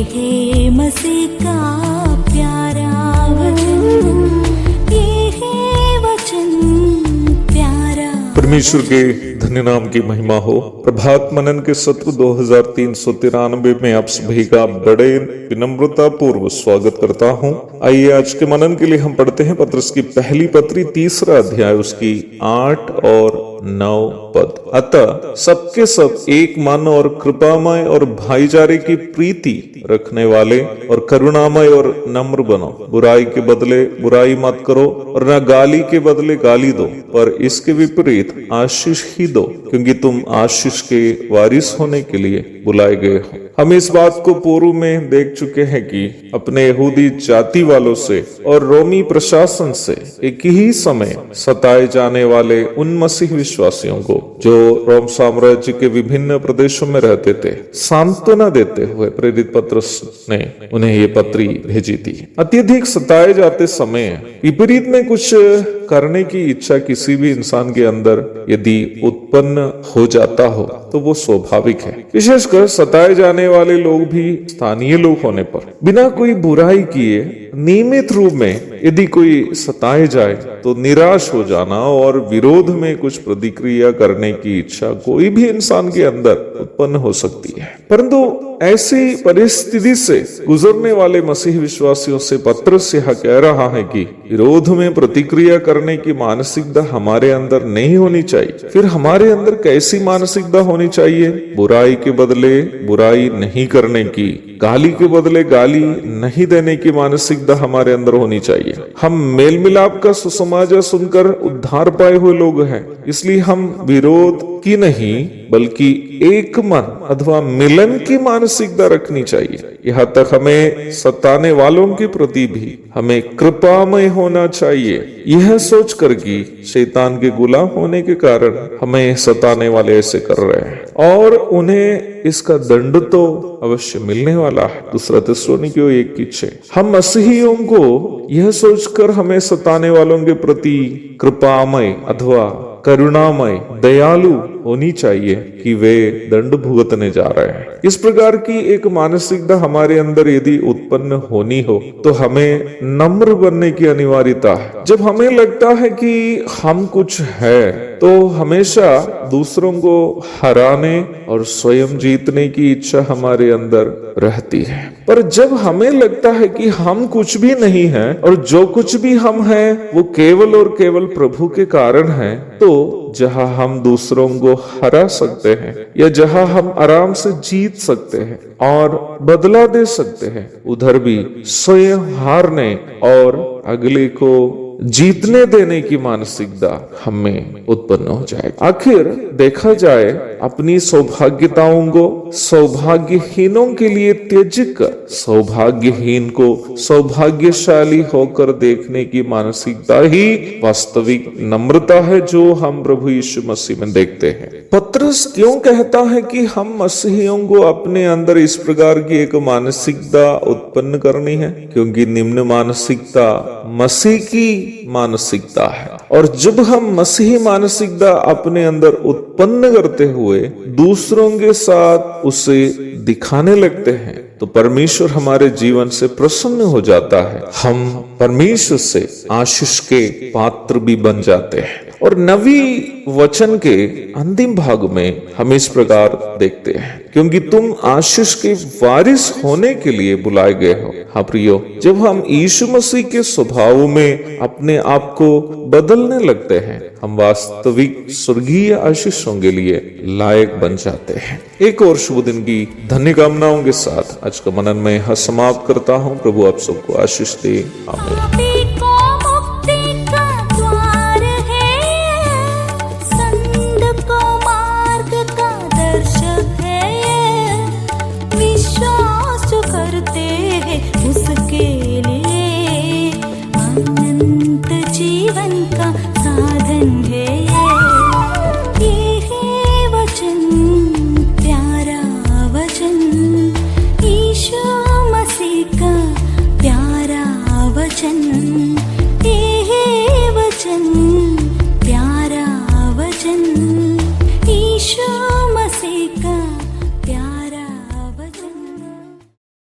है मसीह का प्यारा वचन, ये है वचन प्यारा। परमेश्वर के धन्य नाम की महिमा हो। प्रभात मनन के सत्र 2393 में आप सभी का बड़े विनम्रता पूर्व स्वागत करता हूं। आइए आज के मनन के लिए हम पढ़ते हैं पत्रस की पहली पत्री 3 अध्याय उसकी 8 और 9 पद। अतः सबके सब एक मन और कृपामय और भाईचारे की प्रीति रखने वाले और करुणामय और नम्र बनो। बुराई के बदले बुराई मत करो और न गाली के बदले गाली दो, पर इसके विपरीत आशीष ही दो, क्योंकि तुम आशीष के वारिस होने के लिए बुलाए गए हो। हम इस बात को पूर्व में देख चुके हैं कि अपने यहूदी जाति वालों से और रोमी प्रशासन से एक ही समय सताए जाने वाले उन मसीह विश्वासियों को जो रोम साम्राज्य के विभिन्न प्रदेशों में रहते थे सांत्वना देते हुए प्रेरित पत्रस ने उन्हें ये पत्री भेजी थी। अत्यधिक सताए जाते समय विपरीत में कुछ करने की इच्छा किसी भी इंसान के अंदर यदि उत्पन्न हो जाता हो तो वो स्वाभाविक है। विशेषकर सताए जाने वाले लोग भी स्थानीय लोग होने पर बिना कोई बुराई किए नियमित रूप में यदि कोई सताए जाए तो निराश हो जाना और विरोध में कुछ प्रतिक्रिया करने की इच्छा कोई भी इंसान के अंदर उत्पन्न हो सकती है। परंतु ऐसी परिस्थिति से गुजरने वाले मसीह विश्वासियों से पत्रस यह कह रहा है कि विरोध में प्रतिक्रिया करने की मानसिकता हमारे अंदर नहीं होनी चाहिए। फिर हमारे अंदर कैसी मानसिकता होनी चाहिए? बुराई के बदले बुराई नहीं करने की, गाली के बदले गाली नहीं देने की मानसिकता हमारे अंदर होनी चाहिए। हम मेल मिलाप का सुसमाचार सुनकर उद्धार पाए हुए लोग हैं, इसलिए हम विरोध की नहीं बल्कि एक मन अथवा मिलन की मानसिकता रखनी चाहिए। यहाँ तक हमें सताने वालों के प्रति भी हमें कृपामय होना चाहिए, यह सोचकर कि शैतान के गुलाम होने के कारण हमें सताने वाले ऐसे कर रहे हैं और उन्हें इसका दंड तो अवश्य मिलने वाला है। 2 थिस्सलुनीकियों 1:6। हम मसीहियों को यह सोचकर हमें सताने वालों के प्रति कृपामय अथवा करुणामय दयालु होनी चाहिए कि वे दंड भुगतने जा रहे हैं। इस प्रकार की एक मानसिकता हमारे अंदर यदि उत्पन्न होनी हो तो हमें नम्र बनने की अनिवार्यता है। जब हमें लगता है कि हम कुछ है तो हमेशा दूसरों को हराने और स्वयं जीतने की इच्छा हमारे अंदर रहती है। पर जब हमें लगता है कि हम कुछ भी नहीं है और जो कुछ भी हम हैं वो केवल और केवल प्रभु के कारण है, तो जहां हम दूसरों को हरा सकते हैं या जहां हम आराम से जीत सकते हैं और बदला दे सकते हैं, उधर भी स्वयं हारने और अगले को जीतने देने की मानसिकता हमें उत्पन्न हो जाए। आखिर देखा जाए अपनी सौभाग्यताओं को सौभाग्यहीनों के लिए त्यज कर सौभाग्यहीन को सौभाग्यशाली होकर देखने की मानसिकता ही वास्तविक नम्रता है जो हम प्रभु यीशु मसीह में देखते हैं। पत्रस क्यों कहता है कि हम मसीहियों को अपने अंदर इस प्रकार की एक मानसिकता उत्पन्न करनी है? क्योंकि निम्न मानसिकता मसीह की मानसिकता है और जब हम मसीही मानसिकता अपने अंदर उत्पन्न करते हुए दूसरों के साथ उसे दिखाने लगते हैं तो परमेश्वर हमारे जीवन से प्रसन्न हो जाता है। हम परमेश्वर से आशीष के पात्र भी बन जाते हैं। और नवी वचन के अंतिम भाग में हम इस प्रकार देखते हैं, क्योंकि तुम आशीष के वारिस होने के लिए बुलाए गए हो। हाँ प्रियो, जब हम यीशु मसीह के स्वभाव में अपने आप को बदलने लगते हैं, हम वास्तविक स्वर्गीय आशीषों के लिए लायक बन जाते हैं। एक और शुभ दिन की धन्य कामनाओं के साथ आज का मनन में यहाँ समाप्त करता हूँ। प्रभु आप सबको आशीष दे। आमीन। उसके लिए अनंत जीवन का